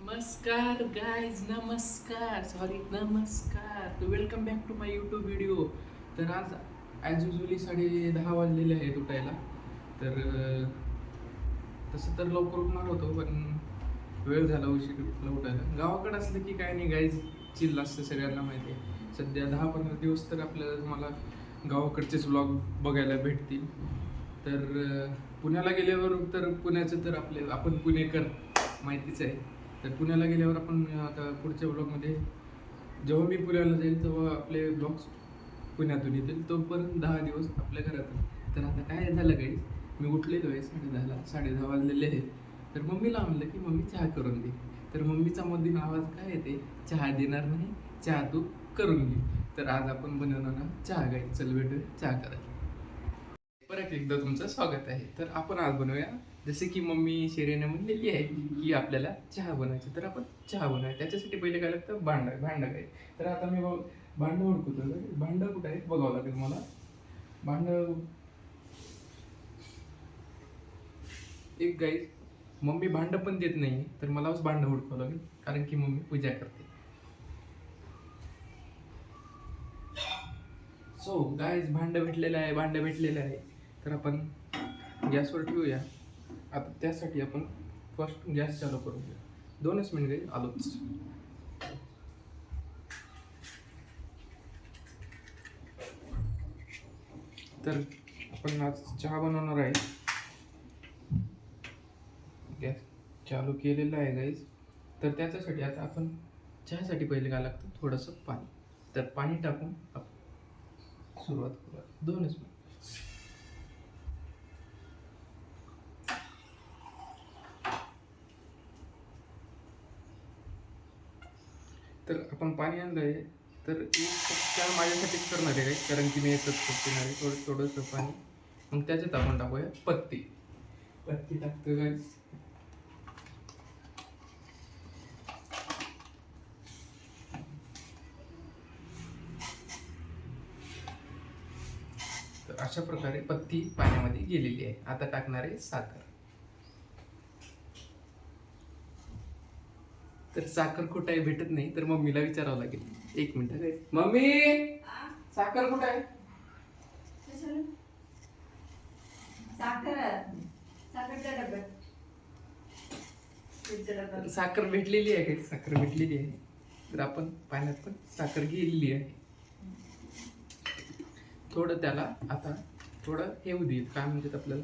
नमस्कार गाईज, नमस्कार, सॉरी नमस्कार, welcome back to my YouTube video. तर आज ॲज युजली 10:30 वाजलेले आहेत उठायला. तर तसं तर लवकर उठणार होतो, पण वेळ झाला उशीर उठायला. गावाकडे असलं की काय नाही गाईज, चिल्ल असतं, सगळ्यांना माहिती आहे. सध्या 10-15 दिवस तर आपल्याला मला गावाकडचेच व्लॉग बघायला भेटतील. तर पुण्याला गेल्यावर तर पुण्याचं तर आपण पुणेकर माहितीच आहे. तर पुण्याला गेल्यावर आपण आता पुढच्या ब्लॉगमध्ये जेव्हा मी पुण्याला जाईल तेव्हा आपले ब्लॉग्स पुण्यातून येतील, तोपर्यंत 10 दिवस आपल्या घरातून. तर आता काय झालं काही, मी उठलेलो आहे 10:30 वाजलेले आहे. तर मम्मीला म्हणलं की मम्मी चहा करून दे. तर मम्मीचा मधील आवाज काय येते, चहा देणार नाही, चहा तू करून घे. तर आज आपण बनवणार चहा. गाई चल भेटूया चहा करायला. परत एकदा तुमचं स्वागत आहे. तर आपण आज बनवूया, जसे की मम्मी शेरेने म्हणलेली आहे की आपल्याला चहा बनवायचं. तर आपण चहा बनवूया. त्याच्यासाठी पहिले काय लागतं, भांडं काय. तर आता मी भांडं हुडकतो. भांडं कुठं आहे बघावं लागेल मला. भांडं एक गाई, मम्मी भांडं पण देत नाही, तर मलाच भांडं हुडकावं लागेल, कारण की मम्मी पूजा करते. सो गाईज, भांडं भेटलेलं आहे. तर आपण गॅसवर ठेवूया. आता त्यासाठी आपण फर्स्ट गॅस चालू करून घेऊ. 2च मिनिट आहे, आलोच. तर आपण आज चहा बनवणार आहे. गॅस चालू केलेला आहे गाईज. तर त्याच्यासाठी आता आपण चहासाठी पहिले काय लागतं, थोडंसं पाणी. तर पाणी टाकून आपण सुरुवात करूया. 2च मिनिट. तर आपण पाणी आणलं आहे. तर एक चहा माझ्यासाठीच करणार आहे गाईज, कारण की मी एकच पिणार आहे. थोडंसं पाणी. मग त्याच्यात आपण टाकूया पत्ती. पत्ती टाकतो गाईज. तर अशा प्रकारे पत्ती पाण्यामध्ये गेलेली आहे. आता टाकणार आहे साखर. तर साखर कुठं आहे भेटत नाही, तर मम्मीला विचारावं लागेल. 1 मिनिट आहे मम्मी, साखर कुठं आहे. साखर भेटलेली आहे काही, साखर भेटलेली आहे. तर आपण पाण्यात पण साखर गेलेली आहे. थोडं त्याला आता थोडं हे होऊ देईल, काय म्हणतात आपल्याला,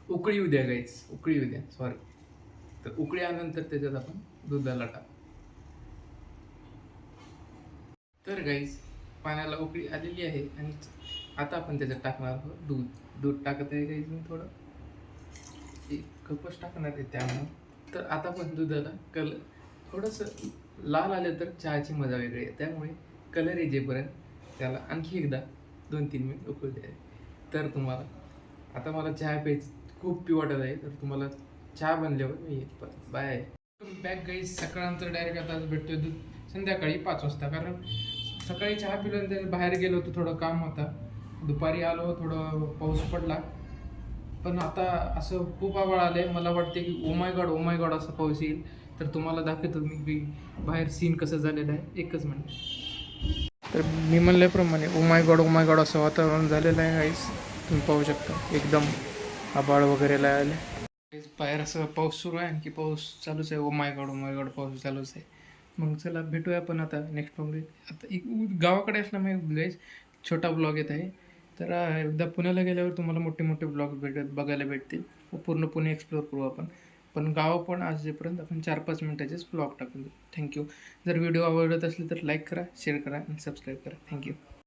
उकळी येऊ द्या गाईच, उकळी येऊ द्या, सॉरी. तर उकळी आल्यानंतर त्याच्यात आपण दुधाला टाक. तर गाईज, पाण्याला उकळी आलेली आहे आणि आता आपण त्याच्यात टाकणार आहोत दूध. दूध टाकत आहे गाईज मी थोडं, एक कपच टाकणार आहे त्यामुळं. तर आता पण दुधाला कलर थोडंसं लाल आलं तर चहाची मजा वेगळी आहे. त्यामुळे कलर येजेपर्यंत त्याला आणखी एकदा 2-3 मिनिट उकळू द्या. तर तुम्हाला आता मला चहा प्यायची खूप पी वाटत आहे. तर तुम्हाला चहा बनल्यावर मी येत परत. बाय. Back guys. सकाळनंतर डायरेक्ट आता भेटतोय दूध संध्याकाळी 5 वाजता. कारण सकाळी चहा पिल्यानंतर बाहेर गेलो होतो, थोडं काम होता. दुपारी आलो, थोडं पाऊस पडला. पण आता असं खूप आभाळ आलंय, मला वाटते की ओ माय गॉड असा पाऊस येईल. तर तुम्हाला दाखवतो मी की बाहेर सीन कसं झालेलं आहे. एकच मिनिट. तर मी म्हणल्याप्रमाणे ओ माय गॉड असं वातावरण झालेलं आहे गाईस. तुम्ही पाहू शकता एकदम आभाळ वगैरे आले. बाहेर असं पाऊस सुरू आहे, आणखी पाऊस चालूच आहे. ओ माय गॉड पाऊस चालूच आहे. मग चला भेटूया आपण आता नेक्स्ट ब्लॉग. आता एक गावाकडे असल्यामुळे गाईज छोटा ब्लॉग येत आहे. तर एकदा पुण्याला गेल्यावर तुम्हाला मोठे मोठे ब्लॉग बघायला भेटतील. पूर्ण पुणे एक्सप्लोअर करू आपण. पण गाव पण आजपर्यंत आपण 4-5 मिनिटाचेच ब्लॉग टाकून देऊ. थँक्यू. जर व्हिडिओ आवडत असले तर लाईक करा, शेअर करा आणि सबस्क्राईब करा. थँक्यू.